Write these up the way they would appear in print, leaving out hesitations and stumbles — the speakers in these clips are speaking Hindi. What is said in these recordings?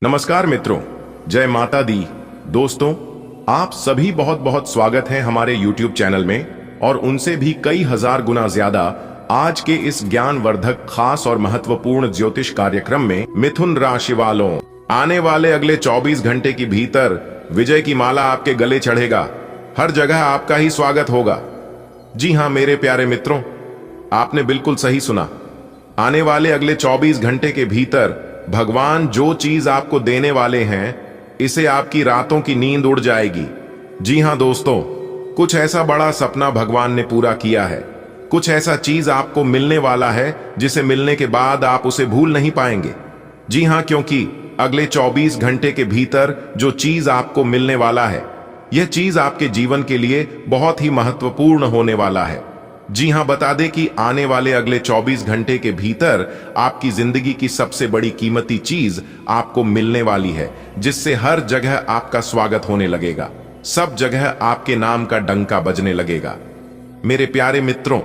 नमस्कार मित्रों, जय माता दी। दोस्तों, आप सभी बहुत बहुत स्वागत है हमारे YouTube चैनल में और उनसे भी कई हजार गुना ज्यादा आज के इस ज्ञानवर्धक खास और महत्वपूर्ण ज्योतिष कार्यक्रम में। मिथुन राशि वालों, आने वाले अगले 24 घंटे के भीतर विजय की माला आपके गले चढ़ेगा। हर जगह आपका ही स्वागत होगा। जी हाँ मेरे प्यारे मित्रों, आपने बिल्कुल सही सुना। आने वाले अगले 24 घंटे के भीतर भगवान जो चीज आपको देने वाले हैं, इसे आपकी रातों की नींद उड़ जाएगी। जी हां दोस्तों, कुछ ऐसा बड़ा सपना भगवान ने पूरा किया है। कुछ ऐसा चीज आपको मिलने वाला है जिसे मिलने के बाद आप उसे भूल नहीं पाएंगे। जी हां, क्योंकि अगले 24 घंटे के भीतर जो चीज आपको मिलने वाला है, यह चीज आपके जीवन के लिए बहुत ही महत्वपूर्ण होने वाला है। जी हां, बता दें कि आने वाले अगले 24 घंटे के भीतर आपकी जिंदगी की सबसे बड़ी कीमती चीज आपको मिलने वाली है, जिससे हर जगह आपका स्वागत होने लगेगा। सब जगह आपके नाम का डंका बजने लगेगा। मेरे प्यारे मित्रों,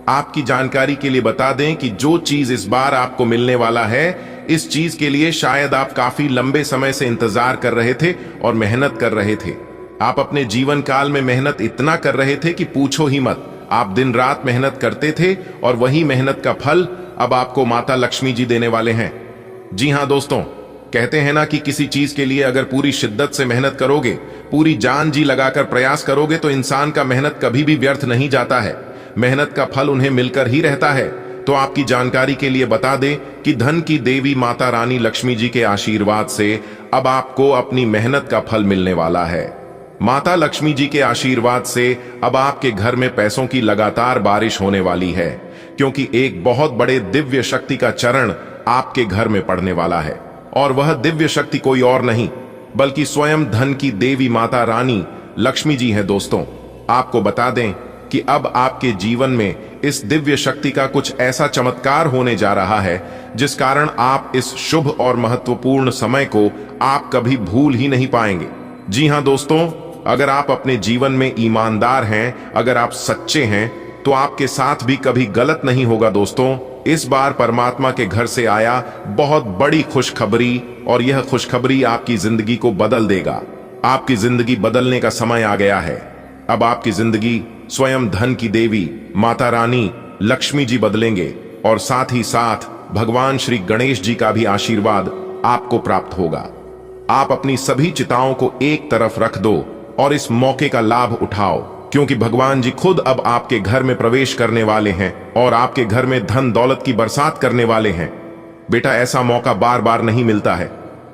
आपकी जानकारी के लिए बता दें कि जो चीज इस बार आपको मिलने वाला है, इस चीज के लिए शायद आप काफी लंबे समय से इंतजार कर रहे थे और मेहनत कर रहे थे। आप अपने जीवन काल में मेहनत इतना कर रहे थे कि पूछो ही मत। आप दिन रात मेहनत करते थे और वही मेहनत का फल अब आपको माता लक्ष्मी जी देने वाले हैं। जी हां दोस्तों, कहते हैं ना कि किसी चीज के लिए अगर पूरी शिद्दत से मेहनत करोगे, पूरी जान जी लगाकर प्रयास करोगे, तो इंसान का मेहनत कभी भी व्यर्थ नहीं जाता है। मेहनत का फल उन्हें मिलकर ही रहता है। तो आपकी जानकारी के लिए बता दें कि धन की देवी माता रानी लक्ष्मी जी के आशीर्वाद से अब आपको अपनी मेहनत का फल मिलने वाला है। माता लक्ष्मी जी के आशीर्वाद से अब आपके घर में पैसों की लगातार बारिश होने वाली है, क्योंकि एक बहुत बड़े दिव्य शक्ति का चरण आपके घर में पड़ने वाला है। और वह दिव्य शक्ति कोई और नहीं बल्कि स्वयं धन की देवी माता रानी लक्ष्मी जी है। दोस्तों, आपको बता दें कि अब आपके जीवन में इस दिव्य शक्ति का कुछ ऐसा चमत्कार होने जा रहा है, जिस कारण आप इस शुभ और महत्वपूर्ण समय को आप कभी भूल ही नहीं पाएंगे। जी हां दोस्तों, अगर आप अपने जीवन में ईमानदार हैं, अगर आप सच्चे हैं, तो आपके साथ भी कभी गलत नहीं होगा। दोस्तों, इस बार परमात्मा के घर से आया बहुत बड़ी खुशखबरी, और यह खुशखबरी आपकी जिंदगी को बदल देगा। आपकी जिंदगी बदलने का समय आ गया है। अब आपकी जिंदगी स्वयं धन की देवी माता रानी लक्ष्मी जी बदलेंगे, और साथ ही साथ भगवान श्री गणेश जी का भी आशीर्वाद आपको प्राप्त होगा। आप अपनी सभी चिंताओं को एक तरफ रख दो और इस मौके का लाभ उठाओ, क्योंकि भगवान जी खुद अब आपके घर में प्रवेश करने वाले हैं और आपके घर में धन दौलत की बरसात करने वाले हैं। बेटा, ऐसा मौका बार बार नहीं मिलता है।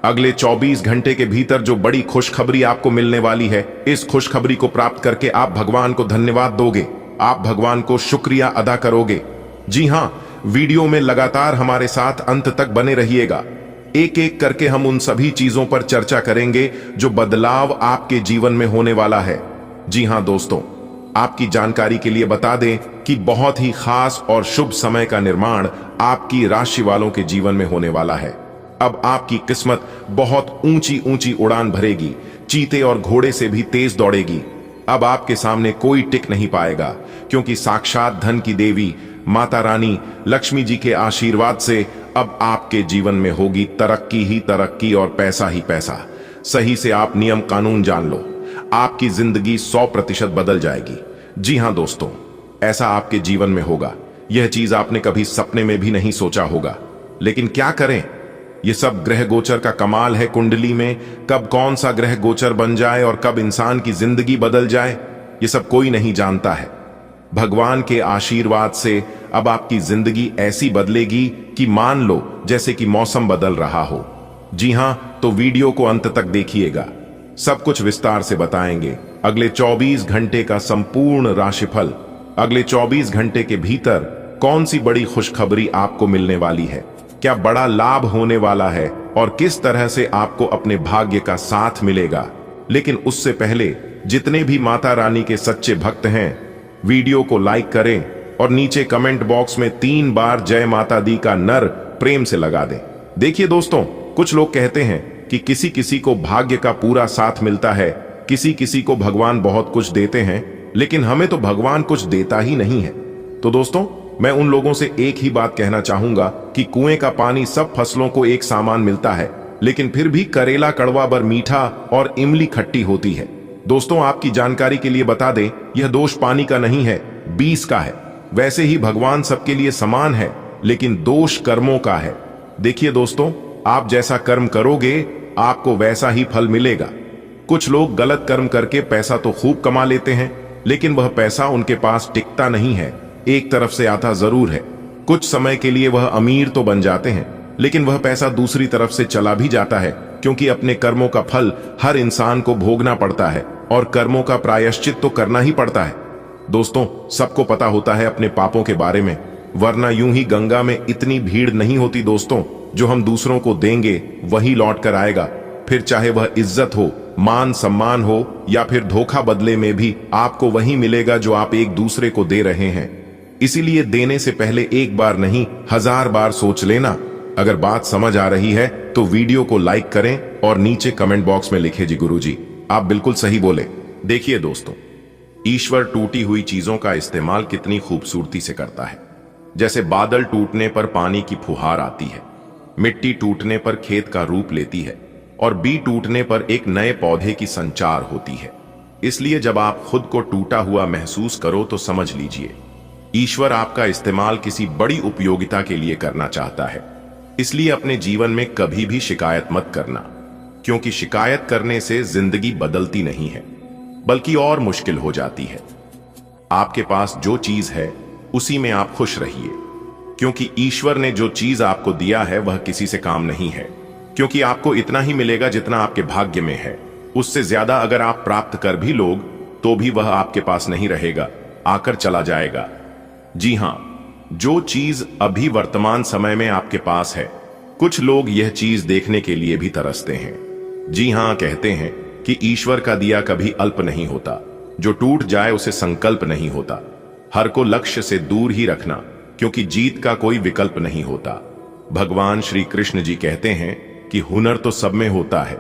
अगले 24 घंटे के भीतर जो बड़ी खुशखबरी आपको मिलने वाली है, इस खुशखबरी को प्राप्त करके आप भगवान को धन्यवाद दोगे, आप भगवान को शुक्रिया अदा करोगे। जी हां, वीडियो में लगातार हमारे साथ अंत तक बने रहिएगा। एक एक करके हम उन सभी चीजों पर चर्चा करेंगे जो बदलाव आपके जीवन में होने वाला है। जी हां दोस्तों, आपकी जानकारी के लिए बता दें कि बहुत ही खास और शुभ समय का निर्माण आपकी राशि वालों के जीवन में होने वाला है। अब आपकी किस्मत बहुत ऊंची ऊंची उड़ान भरेगी, चीते और घोड़े से भी तेज दौड़ेगी। अब आपके सामने कोई टिक नहीं पाएगा, क्योंकि साक्षात धन की देवी माता रानी लक्ष्मी जी के आशीर्वाद से अब आपके जीवन में होगी तरक्की ही तरक्की और पैसा ही पैसा। सही से आप नियम कानून जान लो, आपकी जिंदगी 100% बदल जाएगी। जी हां दोस्तों, ऐसा आपके जीवन में होगा। यह चीज आपने कभी सपने में भी नहीं सोचा होगा, लेकिन क्या करें, यह सब ग्रह गोचर का कमाल है। कुंडली में कब कौन सा ग्रह गोचर बन जाए और कब इंसान की जिंदगी बदल जाए, यह सब कोई नहीं जानता है। भगवान के आशीर्वाद से अब आपकी जिंदगी ऐसी बदलेगी कि मान लो जैसे कि मौसम बदल रहा हो। जी हां, तो वीडियो को अंत तक देखिएगा, सब कुछ विस्तार से बताएंगे। अगले 24 घंटे का संपूर्ण राशिफल, अगले 24 घंटे के भीतर कौन सी बड़ी खुशखबरी आपको मिलने वाली है, क्या बड़ा लाभ होने वाला है और किस तरह से आपको अपने भाग्य का साथ मिलेगा। लेकिन उससे पहले जितने भी माता रानी के सच्चे भक्त हैं, वीडियो को लाइक करें और नीचे कमेंट बॉक्स में 3 बार जय माता दी का नर प्रेम से लगा दें। देखिए दोस्तों, कुछ लोग कहते हैं कि किसी किसी को भाग्य का पूरा साथ मिलता है, किसी किसी को भगवान बहुत कुछ देते हैं, लेकिन हमें तो भगवान कुछ देता ही नहीं है। तो दोस्तों, मैं उन लोगों से एक ही बात कहना चाहूंगा कि कुएं का पानी सब फसलों को एक समान मिलता है, लेकिन फिर भी करेला कड़वा बर मीठा और इमली खट्टी होती है। दोस्तों, आपकी जानकारी के लिए बता दें, यह दोष पानी का नहीं है, बीस का है। वैसे ही भगवान सबके लिए समान है, लेकिन दोष कर्मों का है। देखिए दोस्तों, आप जैसा कर्म करोगे आपको वैसा ही फल मिलेगा। कुछ लोग गलत कर्म करके पैसा तो खूब कमा लेते हैं, लेकिन वह पैसा उनके पास टिकता नहीं है। एक तरफ से आता जरूर है, कुछ समय के लिए वह अमीर तो बन जाते हैं, लेकिन वह पैसा दूसरी तरफ से चला भी जाता है, क्योंकि अपने कर्मों का फल हर इंसान को भोगना पड़ता है और कर्मों का प्रायश्चित तो करना ही पड़ता है। दोस्तों, सबको पता होता है अपने पापों के बारे में, वरना यूं ही गंगा में इतनी भीड़ नहीं होती। दोस्तों, जो हम दूसरों को देंगे वही लौट कर आएगा, फिर चाहे वह इज्जत हो, मान सम्मान हो या फिर धोखा, बदले में भी आपको वही मिलेगा जो आप एक दूसरे को दे रहे हैं। इसीलिए देने से पहले एक बार नहीं 1000 बार सोच लेना। अगर बात समझ आ रही है तो वीडियो को लाइक करें और नीचे कमेंट बॉक्स में लिखे, जी गुरुजी आप बिल्कुल सही बोले। देखिए दोस्तों, ईश्वर टूटी हुई चीजों का इस्तेमाल कितनी खूबसूरती से करता है। जैसे बादल टूटने पर पानी की फुहार आती है, मिट्टी टूटने पर खेत का रूप लेती है और बीज टूटने पर एक नए पौधे की संचार होती है। इसलिए जब आप खुद को टूटा हुआ महसूस करो तो समझ लीजिए ईश्वर आपका इस्तेमाल किसी बड़ी उपयोगिता के लिए करना चाहता है। इसलिए अपने जीवन में कभी भी शिकायत मत करना, क्योंकि शिकायत करने से जिंदगी बदलती नहीं है बल्कि और मुश्किल हो जाती है। आपके पास जो चीज है उसी में आप खुश रहिए, क्योंकि ईश्वर ने जो चीज आपको दिया है वह किसी से काम नहीं है, क्योंकि आपको इतना ही मिलेगा जितना आपके भाग्य में है। उससे ज्यादा अगर आप प्राप्त कर भी लोग तो भी वह आपके पास नहीं रहेगा, आकर चला जाएगा। जी हां, जो चीज अभी वर्तमान समय में आपके पास है, कुछ लोग यह चीज देखने के लिए भी तरसते हैं। जी हां, कहते हैं कि ईश्वर का दिया कभी अल्प नहीं होता, जो टूट जाए उसे संकल्प नहीं होता। हर को लक्ष्य से दूर ही रखना, क्योंकि जीत का कोई विकल्प नहीं होता। भगवान श्री कृष्ण जी कहते हैं कि हुनर तो सब में होता है,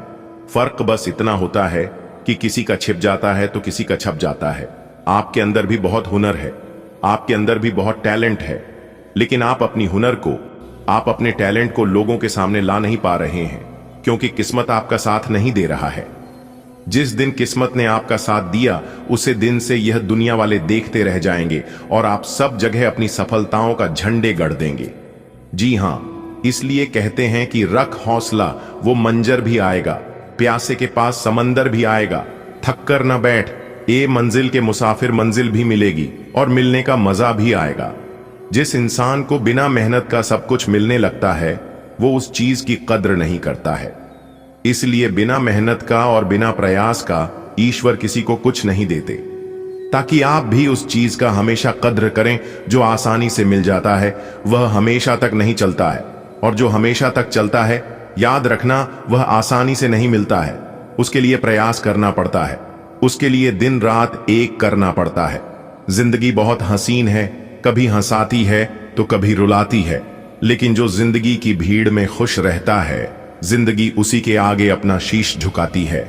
फर्क बस इतना होता है कि किसी का छिप जाता है तो किसी का छप जाता है। आपके अंदर भी बहुत हुनर है, आपके अंदर भी बहुत टैलेंट है, लेकिन आप अपनी हुनर को, आप अपने टैलेंट को लोगों के सामने ला नहीं पा रहे हैं, क्योंकि किस्मत आपका साथ नहीं दे रहा है। जिस दिन किस्मत ने आपका साथ दिया उसे दिन से यह दुनिया वाले देखते रह जाएंगे और आप सब जगह अपनी सफलताओं का झंडे गड़ देंगे। जी हां, इसलिए कहते हैं कि रख हौसला, वो मंजर भी आएगा, प्यासे के पास समंदर भी आएगा। थक कर न बैठ, ए मंजिल के मुसाफिर, मंजिल भी मिलेगी और मिलने का मजा भी आएगा। जिस इंसान को बिना मेहनत का सब कुछ मिलने लगता है वो उस चीज की कद्र नहीं करता है। इसलिए बिना मेहनत का और बिना प्रयास का ईश्वर किसी को कुछ नहीं देते, ताकि आप भी उस चीज का हमेशा कद्र करें। जो आसानी से मिल जाता है वह हमेशा तक नहीं चलता है, और जो हमेशा तक चलता है, याद रखना, वह आसानी से नहीं मिलता है। उसके लिए प्रयास करना पड़ता है, उसके लिए दिन रात एक करना पड़ता है। जिंदगी बहुत हसीन है, कभी हंसाती है तो कभी रुलाती है, लेकिन जो जिंदगी की भीड़ में खुश रहता है, जिंदगी उसी के आगे अपना शीश झुकाती है।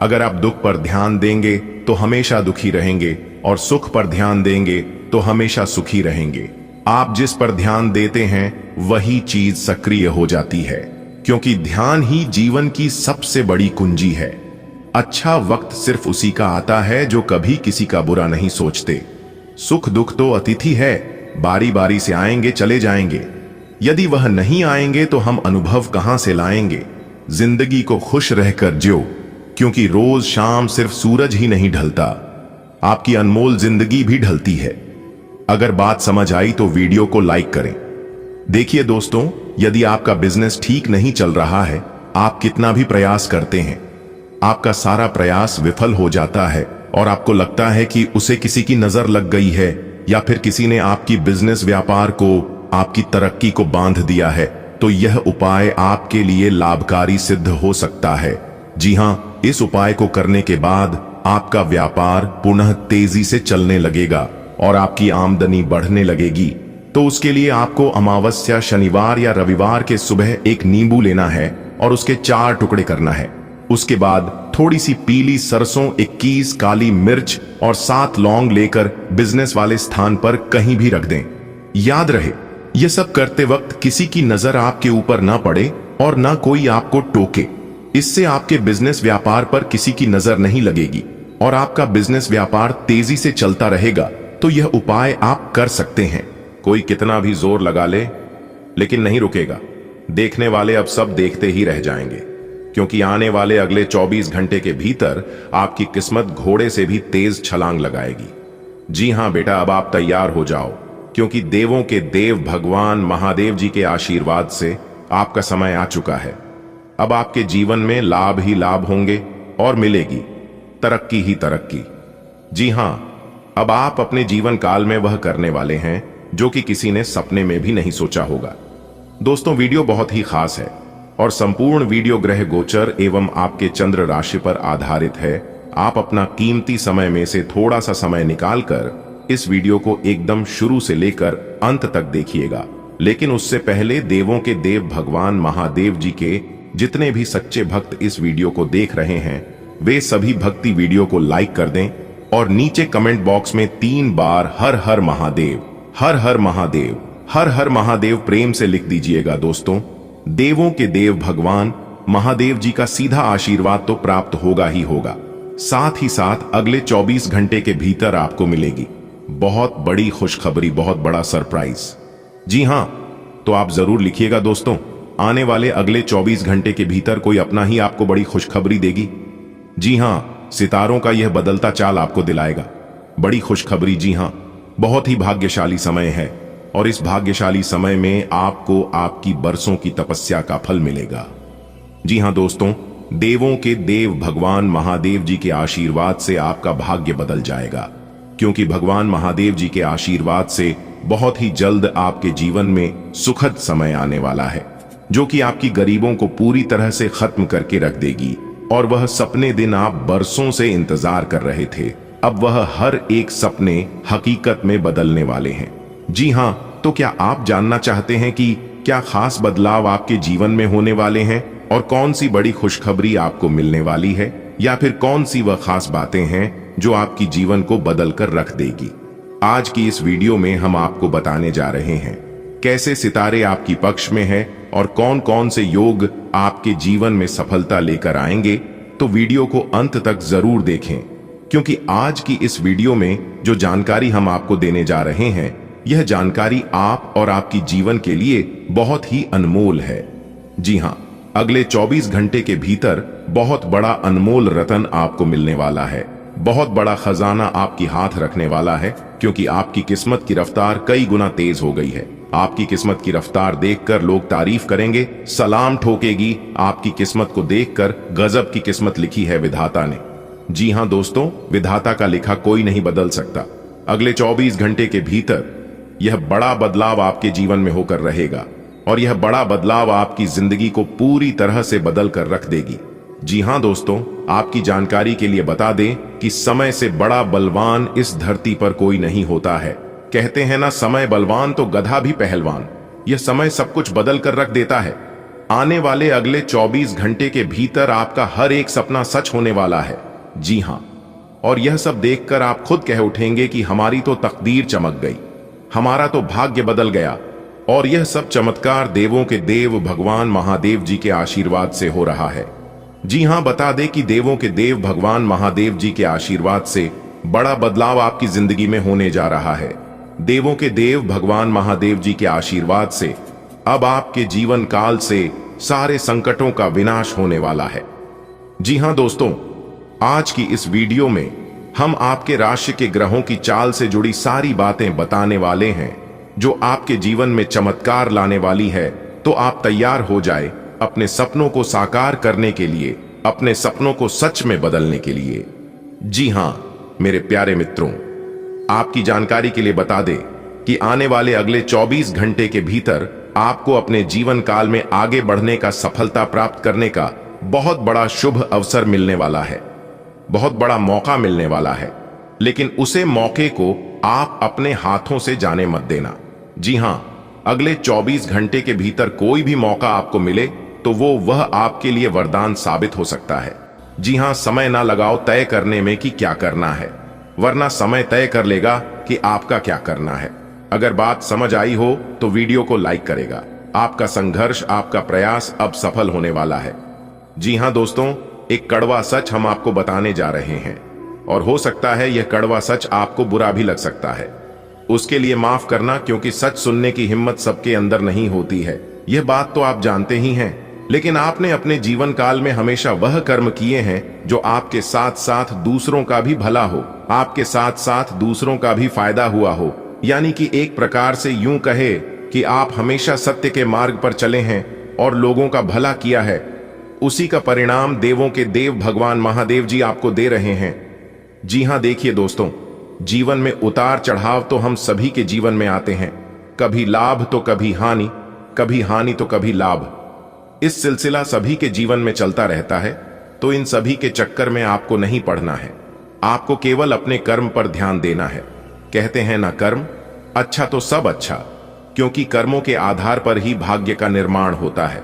अगर आप दुख पर ध्यान देंगे तो हमेशा दुखी रहेंगे, और सुख पर ध्यान देंगे तो हमेशा सुखी रहेंगे। आप जिस पर ध्यान देते हैं वही चीज सक्रिय हो जाती है, क्योंकि ध्यान ही जीवन की सबसे बड़ी कुंजी है। अच्छा वक्त सिर्फ उसी का आता है जो कभी किसी का बुरा नहीं सोचते। सुख दुख तो अतिथि है, बारी बारी से आएंगे चले जाएंगे। यदि वह नहीं आएंगे तो हम अनुभव कहां से लाएंगे। जिंदगी को खुश रहकर जियो, क्योंकि रोज शाम सिर्फ सूरज ही नहीं ढलता, आपकी अनमोल जिंदगी भी ढलती है। अगर बात समझ आई तो वीडियो को लाइक करें। देखिए दोस्तों, यदि आपका बिजनेस ठीक नहीं चल रहा है, आप कितना भी प्रयास करते हैं, आपका सारा प्रयास विफल हो जाता है और आपको लगता है कि उसे किसी की नजर लग गई है, या फिर किसी ने आपकी बिजनेस व्यापार को, आपकी तरक्की को बांध दिया है, तो यह उपाय आपके लिए लाभकारी सिद्ध हो सकता है। जी हां, इस उपाय को करने के बाद आपका व्यापार पुनः तेजी से चलने लगेगा और आपकी आमदनी बढ़ने लगेगी। तो उसके लिए आपको अमावस्या, शनिवार या रविवार के सुबह एक नींबू लेना है और उसके 4 टुकड़े करना है। उसके बाद थोड़ी सी पीली सरसों, 21 काली मिर्च और 7 लौंग लेकर बिजनेस वाले स्थान पर कहीं भी रख दें। याद रहे, यह सब करते वक्त किसी की नजर आपके ऊपर ना पड़े, और ना कोई आपको टोके। इससे आपके बिजनेस व्यापार पर किसी की नजर नहीं लगेगी और आपका बिजनेस व्यापार तेजी से चलता रहेगा। तो यह उपाय आप कर सकते हैं। कोई कितना भी जोर लगा ले लेकिन नहीं रुकेगा। देखने वाले अब सब देखते ही रह जाएंगे, क्योंकि आने वाले अगले 24 घंटे के भीतर आपकी किस्मत घोड़े से भी तेज छलांग लगाएगी। जी हां बेटा, अब आप तैयार हो जाओ, क्योंकि देवों के देव भगवान महादेव जी के आशीर्वाद से आपका समय आ चुका है। अब आपके जीवन में लाभ ही लाभ होंगे और मिलेगी तरक्की ही तरक्की। जी हां, अब आप अपने जीवन काल में वह करने वाले हैं जो कि किसी ने सपने में भी नहीं सोचा होगा। दोस्तों, वीडियो बहुत ही खास है और संपूर्ण वीडियो ग्रह गोचर एवं आपके चंद्र राशि पर आधारित है। आप अपना कीमती समय में से थोड़ा सा समय निकालकर इस वीडियो को एकदम शुरू से लेकर अंत तक देखिएगा। लेकिन उससे पहले देवों के देव भगवान महादेव जी के जितने भी सच्चे भक्त इस वीडियो को देख रहे हैं, वे सभी भक्ति वीडियो को लाइक कर दें और नीचे कमेंट बॉक्स में 3 बार हर हर महादेव, हर हर महादेव, हर हर महादेव प्रेम से लिख दीजिएगा। दोस्तों, देवों के देव भगवान महादेव जी का सीधा आशीर्वाद तो प्राप्त होगा ही होगा, साथ ही साथ अगले 24 घंटे के भीतर आपको मिलेगी बहुत बड़ी खुशखबरी, बहुत बड़ा सरप्राइज। जी हां, तो आप जरूर लिखिएगा दोस्तों, आने वाले अगले 24 घंटे के भीतर कोई अपना ही आपको बड़ी खुशखबरी देगी। जी हां, सितारों का यह बदलता चाल आपको दिलाएगा बड़ी खुशखबरी। जी हां, बहुत ही भाग्यशाली समय है और इस भाग्यशाली समय में आपको आपकी बरसों की तपस्या का फल मिलेगा। जी हां दोस्तों, देवों के देव भगवान महादेव जी के आशीर्वाद से आपका भाग्य बदल जाएगा, क्योंकि भगवान महादेव जी के आशीर्वाद से बहुत ही जल्द आपके जीवन में सुखद समय आने वाला है, जो कि आपकी गरीबों को पूरी तरह से खत्म करके रख देगी। और वह सपने दिन आप बरसों से इंतजार कर रहे थे, अब वह हर एक सपने हकीकत में बदलने वाले हैं। जी हां, तो क्या आप जानना चाहते हैं कि क्या खास बदलाव आपके जीवन में होने वाले हैं और कौन सी बड़ी खुशखबरी आपको मिलने वाली है, या फिर कौन सी वह खास बातें हैं जो आपकी जीवन को बदल कर रख देगी? आज की इस वीडियो में हम आपको बताने जा रहे हैं कैसे सितारे आपकी पक्ष में है और कौन कौन से योग आपके जीवन में सफलता लेकर आएंगे। तो वीडियो को अंत तक जरूर देखें, क्योंकि आज की इस वीडियो में जो जानकारी हम आपको देने जा रहे हैं, यह जानकारी आप और आपकी जीवन के लिए बहुत ही अनमोल है। जी हां, अगले 24 घंटे के भीतर बहुत बड़ा अनमोल रतन आपको मिलने वाला है, बहुत बड़ा खजाना आपकी हाथ रखने वाला है, क्योंकि आपकी किस्मत की रफ्तार कई गुना तेज हो गई है। आपकी किस्मत की रफ्तार देखकर लोग तारीफ करेंगे, सलाम ठोकेगी। आपकी किस्मत को देखकर गजब की किस्मत लिखी है विधाता ने। जी हां दोस्तों, विधाता का लिखा कोई नहीं बदल सकता। अगले 24 घंटे के भीतर यह बड़ा बदलाव आपके जीवन में होकर रहेगा और यह बड़ा बदलाव आपकी जिंदगी को पूरी तरह से बदल कर रख देगी। जी हां दोस्तों, आपकी जानकारी के लिए बता दें कि समय से बड़ा बलवान इस धरती पर कोई नहीं होता है। कहते हैं ना, समय बलवान तो गधा भी पहलवान। यह समय सब कुछ बदल कर रख देता है। आने वाले अगले 24 घंटे के भीतर आपका हर एक सपना सच होने वाला है। जी हां, और यह सब देखकर आप खुद कह उठेंगे कि हमारी तो तकदीर चमक गई, हमारा तो भाग्य बदल गया। और यह सब चमत्कार देवों के देव भगवान महादेव जी के आशीर्वाद से हो रहा है। जी हां, बता दें कि देवों के देव भगवान महादेव जी के आशीर्वाद से बड़ा बदलाव आपकी जिंदगी में होने जा रहा है। देवों के देव भगवान महादेव जी के आशीर्वाद से अब आपके जीवन काल से सारे संकटों का विनाश होने वाला है। जी हां दोस्तों, आज की इस वीडियो में हम आपके राशि के ग्रहों की चाल से जुड़ी सारी बातें बताने वाले हैं, जो आपके जीवन में चमत्कार लाने वाली है। तो आप तैयार हो जाए अपने सपनों को साकार करने के लिए, अपने सपनों को सच में बदलने के लिए। जी हां मेरे प्यारे मित्रों, आपकी जानकारी के लिए बता दें कि आने वाले अगले 24 घंटे के भीतर आपको अपने जीवन काल में आगे बढ़ने का, सफलता प्राप्त करने का बहुत बड़ा शुभ अवसर मिलने वाला है, बहुत बड़ा मौका मिलने वाला है। लेकिन उसे मौके को आप अपने हाथों से जाने मत देना। जी हां, अगले 24 घंटे के भीतर कोई भी मौका आपको मिले तो वह आपके लिए वरदान साबित हो सकता है। जी हां, समय ना लगाओ तय करने में कि क्या करना है, वरना समय तय कर लेगा कि आपका क्या करना है। अगर बात समझ आई हो तो वीडियो को लाइक करेगा, आपका संघर्ष, आपका प्रयास अब सफल होने वाला है। जी हां दोस्तों, एक कड़वा सच हम आपको बताने जा रहे हैं और हो सकता है यह कड़वा सच आपको बुरा भी लग सकता है। उसके लिए माफ करना, क्योंकि सच सुनने की हिम्मत सबके अंदर नहीं होती है। यह बात तो आप जानते ही हैं, लेकिन आपने अपने जीवन काल में हमेशा वह कर्म किए हैं जो आपके साथ साथ दूसरों का भी भला हो, आपके साथ साथ दूसरों का भी फायदा हुआ हो। यानी कि एक प्रकार से यूं कहे कि आप हमेशा सत्य के मार्ग पर चले हैं और लोगों का भला किया है। उसी का परिणाम देवों के देव भगवान महादेव जी आपको दे रहे हैं। जी हां, देखिए दोस्तों, जीवन में उतार चढ़ाव तो हम सभी के जीवन में आते हैं। कभी लाभ तो कभी हानि, कभी हानि तो कभी लाभ। इस सिलसिला सभी के जीवन में चलता रहता है। तो इन सभी के चक्कर में आपको नहीं पड़ना है, आपको केवल अपने कर्म पर ध्यान देना है। कहते हैं ना, कर्म अच्छा तो सब अच्छा, क्योंकि कर्मों के आधार पर ही भाग्य का निर्माण होता है।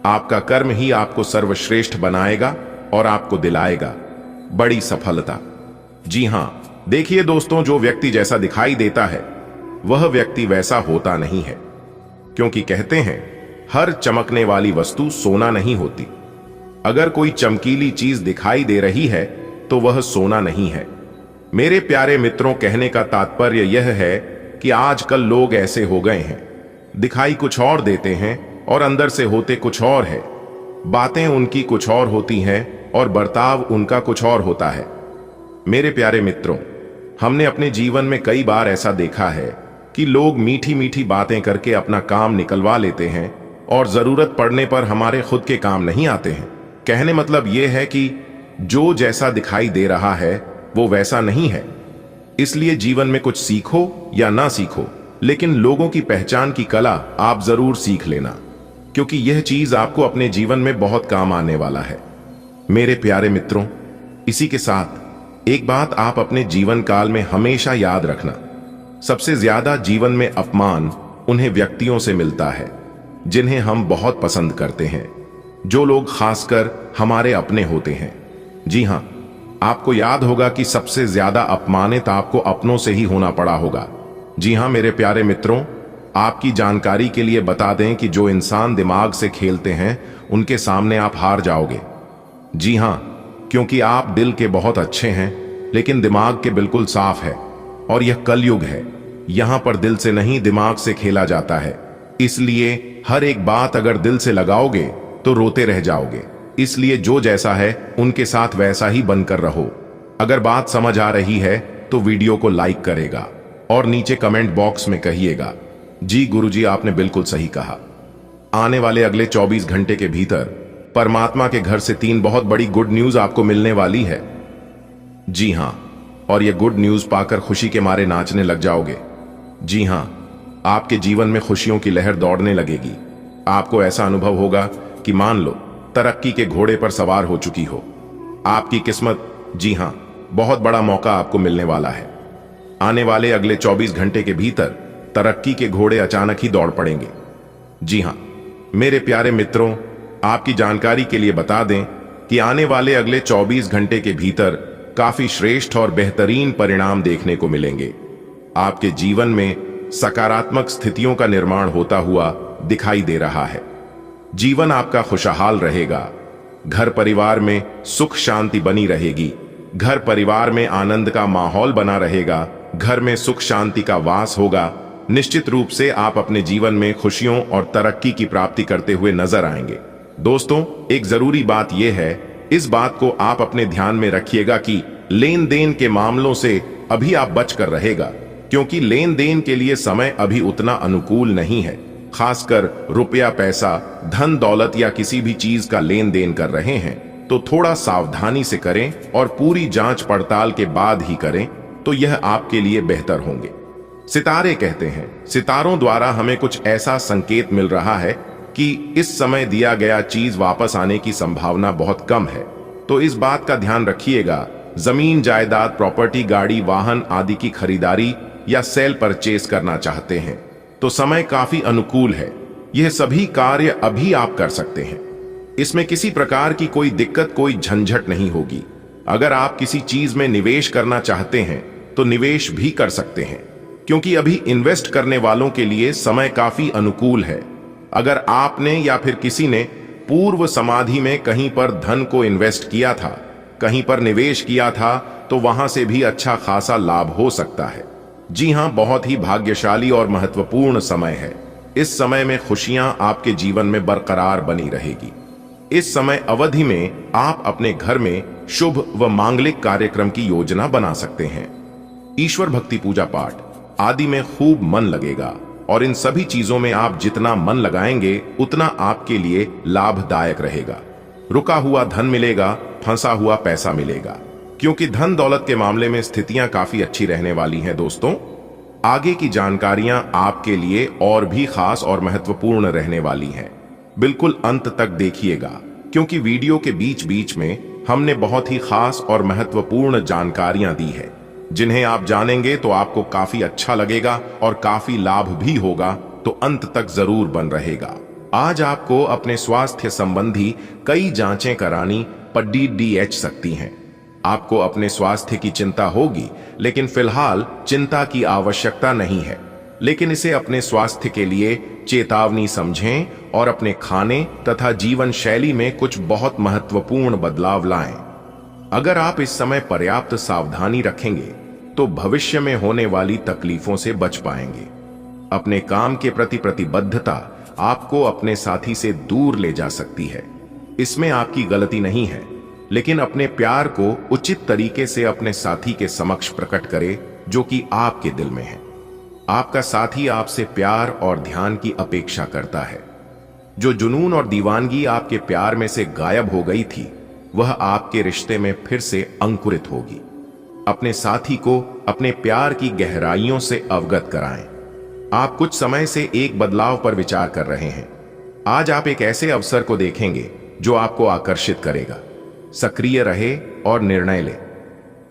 आपका कर्म ही आपको सर्वश्रेष्ठ बनाएगा और आपको दिलाएगा बड़ी सफलता। जी हां, देखिए दोस्तों, जो व्यक्ति जैसा दिखाई देता है वह व्यक्ति वैसा होता नहीं है, क्योंकि कहते हैं हर चमकने वाली वस्तु सोना नहीं होती। अगर कोई चमकीली चीज दिखाई दे रही है तो वह सोना नहीं है। मेरे प्यारे मित्रों, कहने का तात्पर्य यह है कि आजकल लोग ऐसे हो गए हैं, दिखाई कुछ और देते हैं और अंदर से होते कुछ और है। बातें उनकी कुछ और होती हैं और बर्ताव उनका कुछ और होता है। मेरे प्यारे मित्रों, हमने अपने जीवन में कई बार ऐसा देखा है कि लोग मीठी मीठी बातें करके अपना काम निकलवा लेते हैं और जरूरत पड़ने पर हमारे खुद के काम नहीं आते हैं। कहने मतलब यह है कि जो जैसा दिखाई दे रहा है वो वैसा नहीं है। इसलिए जीवन में कुछ सीखो या ना सीखो, लेकिन लोगों की पहचान की कला आप जरूर सीख लेना, क्योंकि यह चीज आपको अपने जीवन में बहुत काम आने वाला है। मेरे प्यारे मित्रों, इसी के साथ एक बात आप अपने जीवन काल में हमेशा याद रखना, सबसे ज्यादा जीवन में अपमान उन्हें व्यक्तियों से मिलता है जिन्हें हम बहुत पसंद करते हैं, जो लोग खासकर हमारे अपने होते हैं। जी हां, आपको याद होगा कि सबसे ज्यादा अपमानित आपको अपनों से ही होना पड़ा होगा। जी हां मेरे प्यारे मित्रों, आपकी जानकारी के लिए बता दें कि जो इंसान दिमाग से खेलते हैं उनके सामने आप हार जाओगे। जी हां, क्योंकि आप दिल के बहुत अच्छे हैं लेकिन दिमाग के बिल्कुल साफ है, और यह कलयुग है। यहां पर दिल से नहीं दिमाग से खेला जाता है। इसलिए हर एक बात अगर दिल से लगाओगे तो रोते रह जाओगे। इसलिए जो जैसा है उनके साथ वैसा ही बनकर रहो। अगर बात समझ आ रही है तो वीडियो को लाइक करेगा और नीचे कमेंट बॉक्स में कहिएगा, जी गुरुजी आपने बिल्कुल सही कहा। आने वाले अगले 24 घंटे के भीतर परमात्मा के घर से 3 बहुत बड़ी गुड न्यूज आपको मिलने वाली है। जी हां, और यह गुड न्यूज पाकर खुशी के मारे नाचने लग जाओगे। जी हां, आपके जीवन में खुशियों की लहर दौड़ने लगेगी। आपको ऐसा अनुभव होगा कि मान लो तरक्की के घोड़े पर सवार हो चुकी हो। आपकी किस्मत, जी हां, बहुत बड़ा मौका आपको मिलने वाला है। आने वाले अगले 24 घंटे के भीतर तरक्की के घोड़े अचानक ही दौड़ पड़ेंगे। जी हां मेरे प्यारे मित्रों, आपकी जानकारी के लिए बता दें कि आने वाले अगले 24 घंटे के भीतर काफी श्रेष्ठ और बेहतरीन परिणाम देखने को मिलेंगे। आपके जीवन में सकारात्मक स्थितियों का निर्माण होता हुआ दिखाई दे रहा है। जीवन आपका खुशहाल रहेगा। घर परिवार में सुख शांति बनी रहेगी। घर परिवार में आनंद का माहौल बना रहेगा। घर में सुख शांति का वास होगा। निश्चित रूप से आप अपने जीवन में खुशियों और तरक्की की प्राप्ति करते हुए नजर आएंगे। दोस्तों, एक जरूरी बात यह है, इस बात को आप अपने ध्यान में रखिएगा कि लेन देन के मामलों से अभी आप बच कर रहेगा, क्योंकि लेन देन के लिए समय अभी उतना अनुकूल नहीं है। खासकर रुपया, पैसा, धन दौलत या किसी भी चीज का लेन देन कर रहे हैं तो थोड़ा सावधानी से करें और पूरी जांच पड़ताल के बाद ही करें, तो यह आपके लिए बेहतर होंगे। सितारे कहते हैं, सितारों द्वारा हमें कुछ ऐसा संकेत मिल रहा है कि इस समय दिया गया चीज वापस आने की संभावना बहुत कम है। तो इस बात का ध्यान रखिएगा। जमीन जायदाद, प्रॉपर्टी, गाड़ी, वाहन आदि की खरीदारी या सेल परचेज करना चाहते हैं तो समय काफी अनुकूल है। यह सभी कार्य अभी आप कर सकते हैं। इसमें किसी प्रकार की कोई दिक्कत, कोई झंझट नहीं होगी। अगर आप किसी चीज में निवेश करना चाहते हैं तो निवेश भी कर सकते हैं, क्योंकि अभी इन्वेस्ट करने वालों के लिए समय काफी अनुकूल है। अगर आपने या फिर किसी ने पूर्व समाधि में कहीं पर धन को इन्वेस्ट किया था, कहीं पर निवेश किया था, तो वहां से भी अच्छा खासा लाभ हो सकता है। जी हां, बहुत ही भाग्यशाली और महत्वपूर्ण समय है। इस समय में खुशियां आपके जीवन में बरकरार बनी रहेगी। इस समय अवधि में आप अपने घर में शुभ व मांगलिक कार्यक्रम की योजना बना सकते हैं। ईश्वर भक्ति, पूजा पाठ आदि में खूब मन लगेगा और इन सभी चीजों में आप जितना मन लगाएंगे उतना आपके लिए लाभदायक रहेगा। रुका हुआ धन मिलेगा, फंसा हुआ पैसा मिलेगा, क्योंकि धन दौलत के मामले में स्थितियां काफी अच्छी रहने वाली हैं। दोस्तों, आगे की जानकारियां आपके लिए और भी खास और महत्वपूर्ण रहने वाली हैं। बिल्कुल अंत तक देखिएगा, क्योंकि वीडियो के बीच बीच में हमने बहुत ही खास और महत्वपूर्ण जानकारियां दी है, जिन्हें आप जानेंगे तो आपको काफी अच्छा लगेगा और काफी लाभ भी होगा। तो अंत तक जरूर बन रहेगा। आज आपको अपने स्वास्थ्य संबंधी कई जांचें करानी पड़ सकती हैं। आपको अपने स्वास्थ्य की चिंता होगी, लेकिन फिलहाल चिंता की आवश्यकता नहीं है। लेकिन इसे अपने स्वास्थ्य के लिए चेतावनी समझें और अपने खाने तथा जीवन शैली में कुछ बहुत महत्वपूर्ण बदलाव लाएं। अगर आप इस समय पर्याप्त सावधानी रखेंगे तो भविष्य में होने वाली तकलीफों से बच पाएंगे। अपने काम के प्रति प्रतिबद्धता आपको अपने साथी से दूर ले जा सकती है। इसमें आपकी गलती नहीं है, लेकिन अपने प्यार को उचित तरीके से अपने साथी के समक्ष प्रकट करें, जो कि आपके दिल में है। आपका साथी आपसे प्यार और ध्यान की अपेक्षा करता है। जो जुनून और दीवानगी आपके प्यार में से गायब हो गई थी, वह आपके रिश्ते में फिर से अंकुरित होगी। अपने साथी को अपने प्यार की गहराइयों से अवगत कराएं। आप कुछ समय से एक बदलाव पर विचार कर रहे हैं। आज आप एक ऐसे अवसर को देखेंगे जो आपको आकर्षित करेगा। सक्रिय रहे और निर्णय लें।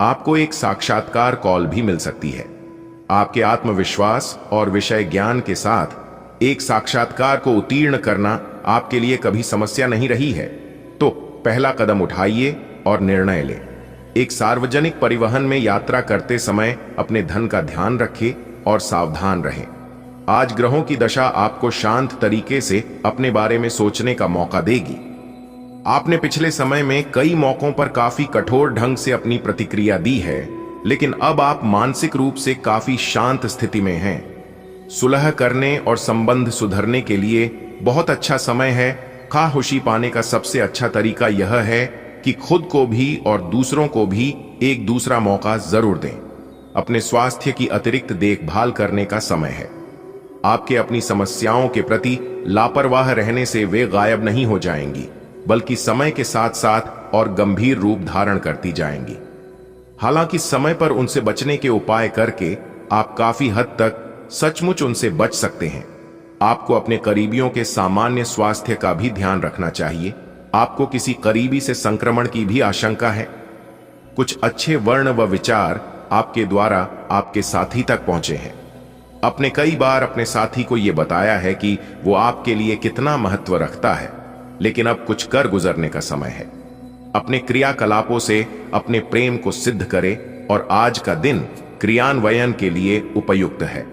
आपको एक साक्षात्कार कॉल भी मिल सकती है। आपके आत्मविश्वास और विषय ज्ञान के साथ एक साक्षात्कार को उत्तीर्ण करना आपके लिए कभी समस्या नहीं रही है, तो पहला कदम उठाइए और निर्णय लें। एक सार्वजनिक परिवहन में यात्रा करते समय अपने धन का ध्यान रखें और सावधान रहें। आज ग्रहों की दशा आपको शांत तरीके से अपने बारे में सोचने का मौका देगी। आपने पिछले समय में कई मौकों पर काफी कठोर ढंग से अपनी प्रतिक्रिया दी है, लेकिन अब आप मानसिक रूप से काफी शांत स्थिति में हैं। सुलह करने और संबंध सुधरने के लिए बहुत अच्छा समय है। खुशी पाने का सबसे अच्छा तरीका यह है कि खुद को भी और दूसरों को भी एक दूसरा मौका जरूर दें। अपने स्वास्थ्य की अतिरिक्त देखभाल करने का समय है। आपके अपनी समस्याओं के प्रति लापरवाह रहने से वे गायब नहीं हो जाएंगी, बल्कि समय के साथ साथ और गंभीर रूप धारण करती जाएंगी। हालांकि समय पर उनसे बचने के उपाय करके आप काफी हद तक सचमुच उनसे बच सकते हैं। आपको अपने करीबियों के सामान्य स्वास्थ्य का भी ध्यान रखना चाहिए। आपको किसी करीबी से संक्रमण की भी आशंका है। कुछ अच्छे वर्ण व विचार आपके द्वारा आपके साथी तक पहुंचे हैं। आपने कई बार अपने साथी को यह बताया है कि वो आपके लिए कितना महत्व रखता है, लेकिन अब कुछ कर गुजरने का समय है। अपने क्रियाकलापों से अपने प्रेम को सिद्ध करें और आज का दिन क्रियान्वयन के लिए उपयुक्त है।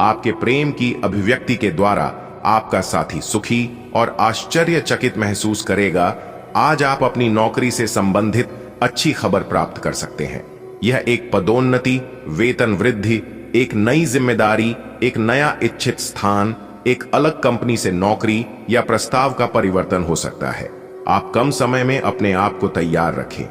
आपके प्रेम की अभिव्यक्ति के द्वारा आपका साथी सुखी और आश्चर्यचकित महसूस करेगा। आज आप अपनी नौकरी से संबंधित अच्छी खबर प्राप्त कर सकते हैं। यह एक पदोन्नति, वेतन वृद्धि, एक नई जिम्मेदारी, एक नया इच्छित स्थान, एक अलग कंपनी से नौकरी या प्रस्ताव का परिवर्तन हो सकता है। आप कम समय में अपने आप को तैयार रखें।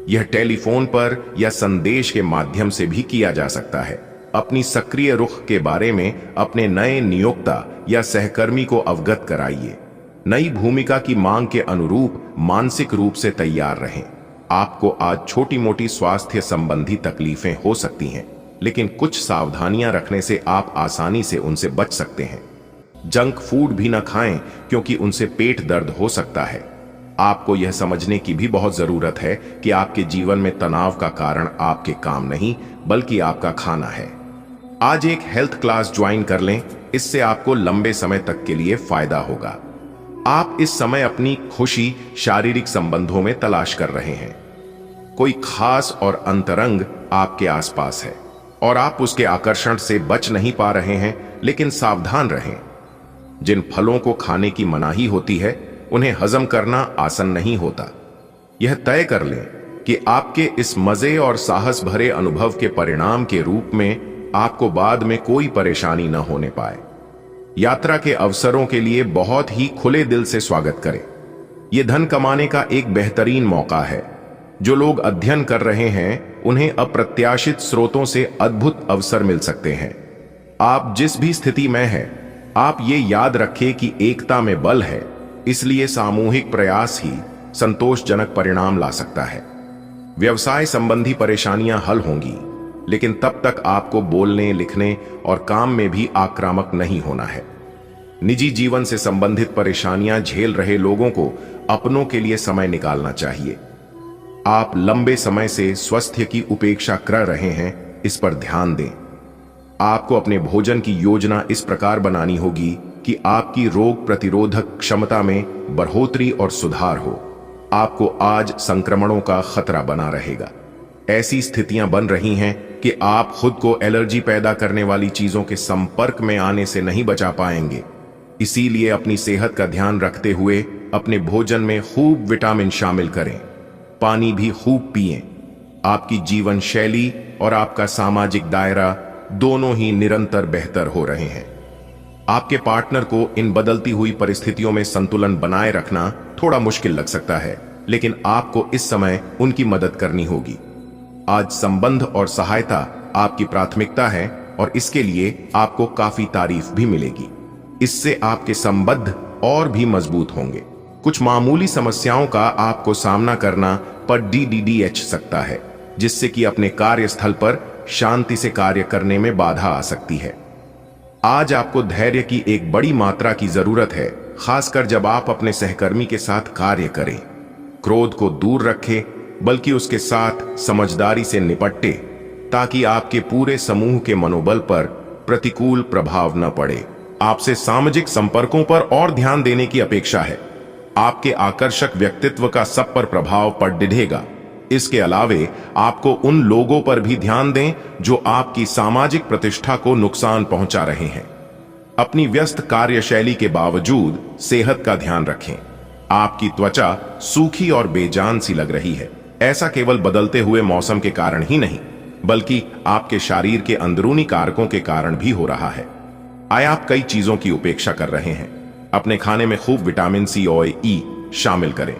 यह टेलीफोन पर या संदेश के माध्यम से भी किया जा सकता है। अपनी सक्रिय रुख के बारे में अपने नए नियोक्ता या सहकर्मी को अवगत कराइए। नई भूमिका की मांग के अनुरूप मानसिक रूप से तैयार रहें। आपको आज छोटी मोटी स्वास्थ्य संबंधी तकलीफें हो सकती हैं, लेकिन कुछ सावधानियां रखने से आप आसानी से उनसे बच सकते हैं। जंक फूड भी न खाएं, क्योंकि उनसे पेट दर्द हो सकता है। आपको यह समझने की भी बहुत जरूरत है कि आपके जीवन में तनाव का कारण आपके काम नहीं, बल्कि आपका खाना है। आज एक हेल्थ क्लास ज्वाइन कर लें, इससे आपको लंबे समय तक के लिए फायदा होगा। आप इस समय अपनी खुशी शारीरिक संबंधों में तलाश कर रहे हैं। कोई खास और अंतरंग आपके आसपास है और आप उसके आकर्षण से बच नहीं पा रहे हैं, लेकिन सावधान रहें। जिन फलों को खाने की मनाही होती है उन्हें हजम करना आसान नहीं होता। यह तय कर लें कि आपके इस मजे और साहस भरे अनुभव के परिणाम के रूप में आपको बाद में कोई परेशानी न होने पाए। यात्रा के अवसरों के लिए बहुत ही खुले दिल से स्वागत करें। यह धन कमाने का एक बेहतरीन मौका है। जो लोग अध्ययन कर रहे हैं उन्हें अप्रत्याशित स्रोतों से अद्भुत अवसर मिल सकते हैं। आप जिस भी स्थिति में हैं, आप ये याद रखें कि एकता में बल है, इसलिए सामूहिक प्रयास ही संतोषजनक परिणाम ला सकता है। व्यवसाय संबंधी परेशानियां हल होंगी, लेकिन तब तक आपको बोलने, लिखने और काम में भी आक्रामक नहीं होना है। निजी जीवन से संबंधित परेशानियां झेल रहे लोगों को अपनों के लिए समय निकालना चाहिए। आप लंबे समय से स्वास्थ्य की उपेक्षा कर रहे हैं, इस पर ध्यान दें। आपको अपने भोजन की योजना इस प्रकार बनानी होगी कि आपकी रोग प्रतिरोधक क्षमता में बढ़ोतरी और सुधार हो। आपको आज संक्रमणों का खतरा बना रहेगा। ऐसी स्थितियां बन रही हैं कि आप खुद को एलर्जी पैदा करने वाली चीजों के संपर्क में आने से नहीं बचा पाएंगे। इसीलिए अपनी सेहत का ध्यान रखते हुए अपने भोजन में खूब विटामिन शामिल करें। पानी भी खूब पिएं। आपकी जीवन शैली और आपका सामाजिक दायरा दोनों ही निरंतर बेहतर हो रहे हैं। आपके पार्टनर को इन बदलती हुई परिस्थितियों में संतुलन बनाए रखना थोड़ा मुश्किल लग सकता है, लेकिन आपको इस समय उनकी मदद करनी होगी। आज संबंध और सहायता आपकी प्राथमिकता है और इसके लिए आपको काफी तारीफ भी मिलेगी। इससे आपके संबंध और भी मजबूत होंगे। कुछ मामूली समस्याओं का आपको सामना करना पर DDDH सकता है, जिससे कि अपने कार्यस्थल पर शांति से कार्य करने में बाधा आ सकती है। आज आपको धैर्य की एक बड़ी मात्रा की जरूरत है, खासकर जब आप अपने सहकर्मी के साथ कार्य करें। क्रोध को दूर रखें, बल्कि उसके साथ समझदारी से निपटे, ताकि आपके पूरे समूह के मनोबल पर प्रतिकूल प्रभाव न पड़े। आपसे सामाजिक संपर्कों पर और ध्यान देने की अपेक्षा है। आपके आकर्षक व्यक्तित्व का सब पर प्रभाव पड़ दिखेगा। इसके अलावे आपको उन लोगों पर भी ध्यान दें जो आपकी सामाजिक प्रतिष्ठा को नुकसान पहुंचा रहे हैं। अपनी व्यस्त कार्यशैली के बावजूद सेहत का ध्यान रखें। आपकी त्वचा सूखी और बेजान सी लग रही है। ऐसा केवल बदलते हुए मौसम के कारण ही नहीं, बल्कि आपके शरीर के अंदरूनी कारकों के कारण भी हो रहा है। आया आप कई चीजों की उपेक्षा कर रहे हैं। अपने खाने में खूब विटामिन C और E शामिल करें।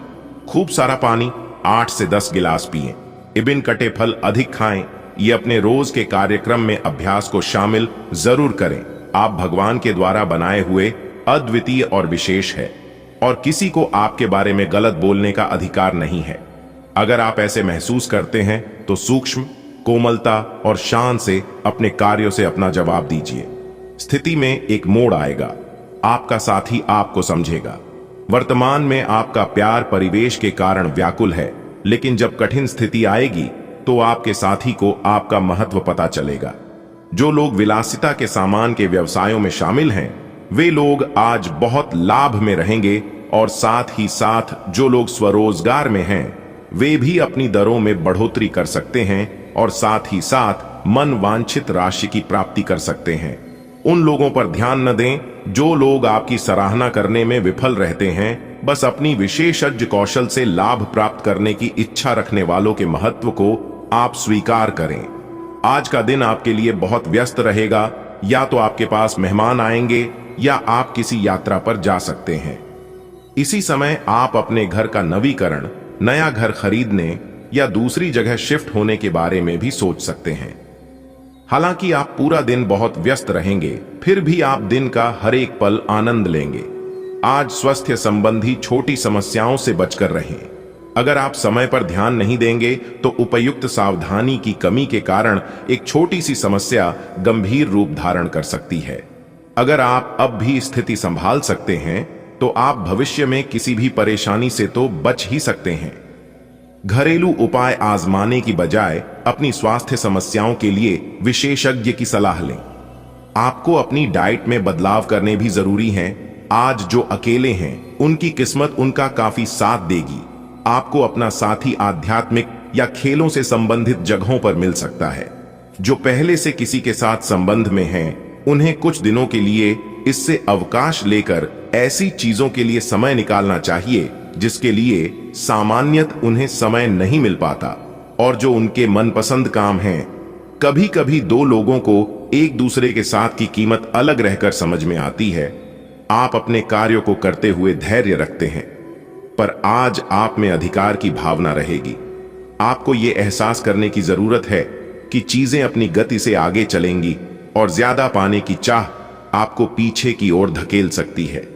खूब सारा पानी 8 से 10 गिलास पिएं। इबिन कटे फल अधिक खाएं। ये अपने रोज के कार्यक्रम में अभ्यास को शामिल जरूर करें। आप भगवान के द्वारा बनाए हुए अद्वितीय और विशेष है, और किसी को आपके बारे में गलत बोलने का अधिकार नहीं है। अगर आप ऐसे महसूस करते हैं तो सूक्ष्म, कोमलता और शान से अपने कार्यों से अपना जवाब दीजिए। स्थिति में एक मोड़ आएगा। आपका साथी आपको समझेगा। वर्तमान में आपका प्यार परिवेश के कारण व्याकुल है, लेकिन जब कठिन स्थिति आएगी तो आपके साथी को आपका महत्व पता चलेगा। जो लोग विलासिता के सामान के व्यवसायों में शामिल हैं, वे लोग आज बहुत लाभ में रहेंगे, और साथ ही साथ जो लोग स्वरोजगार में हैं, वे भी अपनी दरों में बढ़ोतरी कर सकते हैं और साथ ही साथ मन वांछित राशि की प्राप्ति कर सकते हैं। उन लोगों पर ध्यान न दें जो लोग आपकी सराहना करने में विफल रहते हैं। बस अपनी विशेषज्ञ कौशल से लाभ प्राप्त करने की इच्छा रखने वालों के महत्व को आप स्वीकार करें। आज का दिन आपके लिए बहुत व्यस्त रहेगा। या तो आपके पास मेहमान आएंगे या आप किसी यात्रा पर जा सकते हैं। इसी समय आप अपने घर का नवीकरण, नया घर खरीदने या दूसरी जगह शिफ्ट होने के बारे में भी सोच सकते हैं। हालांकि आप पूरा दिन बहुत व्यस्त रहेंगे, फिर भी आप दिन का हर एक पल आनंद लेंगे। आज स्वास्थ्य संबंधी छोटी समस्याओं से बचकर रहें। अगर आप समय पर ध्यान नहीं देंगे तो उपयुक्त सावधानी की कमी के कारण एक छोटी सी समस्या गंभीर रूप धारण कर सकती है। अगर आप अब भी स्थिति संभाल सकते हैं तो आप भविष्य में किसी भी परेशानी से तो बच ही सकते हैं। घरेलू उपाय आजमाने की बजाय अपनी स्वास्थ्य समस्याओं के लिए विशेषज्ञ की सलाह लें। आपको अपनी डाइट में बदलाव करने भी जरूरी है। आज जो अकेले हैं, उनकी किस्मत उनका काफी साथ देगी। आपको अपना साथी आध्यात्मिक या खेलों से संबंधित जगहों पर मिल सकता है। जो पहले से किसी के साथ संबंध में हैं, उन्हें कुछ दिनों के लिए इससे अवकाश लेकर ऐसी चीजों के लिए समय निकालना चाहिए जिसके लिए सामान्यत उन्हें समय नहीं मिल पाता और जो उनके मनपसंद काम हैं। कभी कभी दो लोगों को एक दूसरे के साथ की कीमत अलग रहकर समझ में आती है। आप अपने कार्यों को करते हुए धैर्य रखते हैं, पर आज आप में अधिकार की भावना रहेगी। आपको यह एहसास करने की जरूरत है कि चीजें अपनी गति से आगे चलेंगी और ज्यादा पाने की चाह आपको पीछे की ओर धकेल सकती है।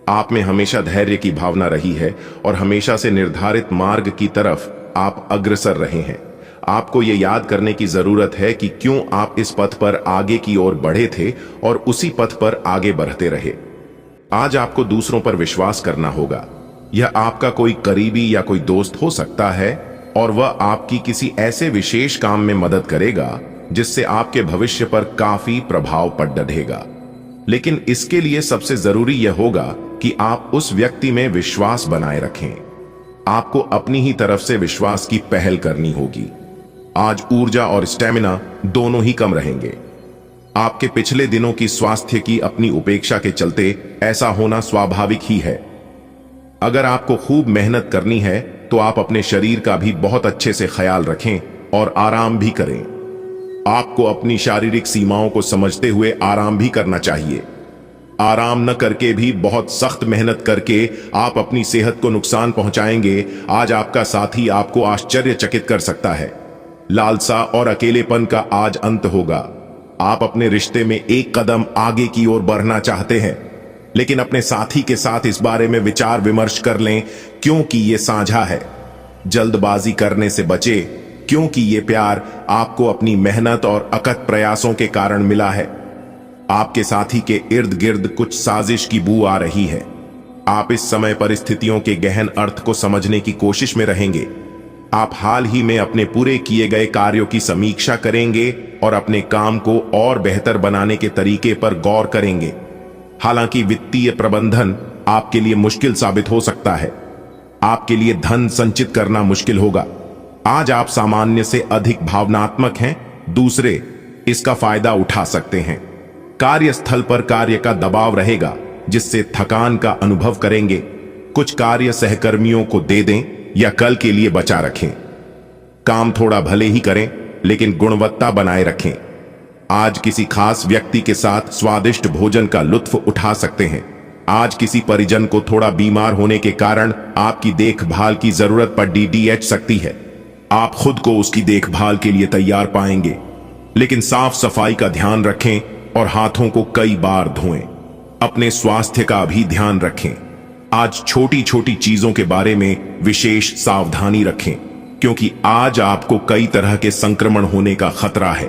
आप में हमेशा धैर्य की भावना रही है और हमेशा से निर्धारित मार्ग की तरफ आप अग्रसर रहे हैं। आपको यह याद करने की जरूरत है कि क्यों आप इस पथ पर आगे की ओर बढ़े थे और उसी पथ पर आगे बढ़ते रहे। आज आपको दूसरों पर विश्वास करना होगा। यह आपका कोई करीबी या कोई दोस्त हो सकता है और वह आपकी किसी ऐसे विशेष काम में मदद करेगा जिससे आपके भविष्य पर काफी प्रभाव पड़ डलेगा। लेकिन इसके लिए सबसे जरूरी यह होगा कि आप उस व्यक्ति में विश्वास बनाए रखें। आपको अपनी ही तरफ से विश्वास की पहल करनी होगी। आज ऊर्जा और स्टेमिना दोनों ही कम रहेंगे। आपके पिछले दिनों की स्वास्थ्य की अपनी उपेक्षा के चलते ऐसा होना स्वाभाविक ही है। अगर आपको खूब मेहनत करनी है तो आप अपने शरीर का भी बहुत अच्छे से ख्याल रखें और आराम भी करें। आपको अपनी शारीरिक सीमाओं को समझते हुए आराम भी करना चाहिए। आराम न करके भी बहुत सख्त मेहनत करके आप अपनी सेहत को नुकसान पहुंचाएंगे। आज आपका साथी आपको आश्चर्यचकित कर सकता है। लालसा और अकेलेपन का आज अंत होगा। आप अपने रिश्ते में एक कदम आगे की ओर बढ़ना चाहते हैं, लेकिन अपने साथी के साथ इस बारे में विचार विमर्श कर लें क्योंकि ये साझा है। जल्दबाजी करने से बचे क्योंकि ये प्यार आपको अपनी मेहनत और अकथ प्रयासों के कारण मिला है। आपके साथी के इर्द गिर्द कुछ साजिश की बू आ रही है। आप इस समय परिस्थितियों के गहन अर्थ को समझने की कोशिश में रहेंगे। आप हाल ही में अपने पूरे किए गए कार्यों की समीक्षा करेंगे और अपने काम को और बेहतर बनाने के तरीके पर गौर करेंगे। हालांकि वित्तीय प्रबंधन आपके लिए मुश्किल साबित हो सकता है। आपके लिए धन संचित करना मुश्किल होगा। आज आप सामान्य से अधिक भावनात्मक हैं। दूसरे इसका फायदा उठा सकते हैं। कार्यस्थल पर कार्य का दबाव रहेगा जिससे थकान का अनुभव करेंगे। कुछ कार्य सहकर्मियों को दे दें या कल के लिए बचा रखें। काम थोड़ा भले ही करें लेकिन गुणवत्ता बनाए रखें। आज किसी खास व्यक्ति के साथ स्वादिष्ट भोजन का लुत्फ उठा सकते हैं। आज किसी परिजन को थोड़ा बीमार होने के कारण आपकी देखभाल की जरूरत पड़ सकती है। आप खुद को उसकी देखभाल के लिए तैयार पाएंगे, लेकिन साफ सफाई का ध्यान रखें और हाथों को कई बार धोएं। अपने स्वास्थ्य का भी ध्यान रखें। आज छोटी छोटी चीजों के बारे में विशेष सावधानी रखें क्योंकि आज आपको कई तरह के संक्रमण होने का खतरा है।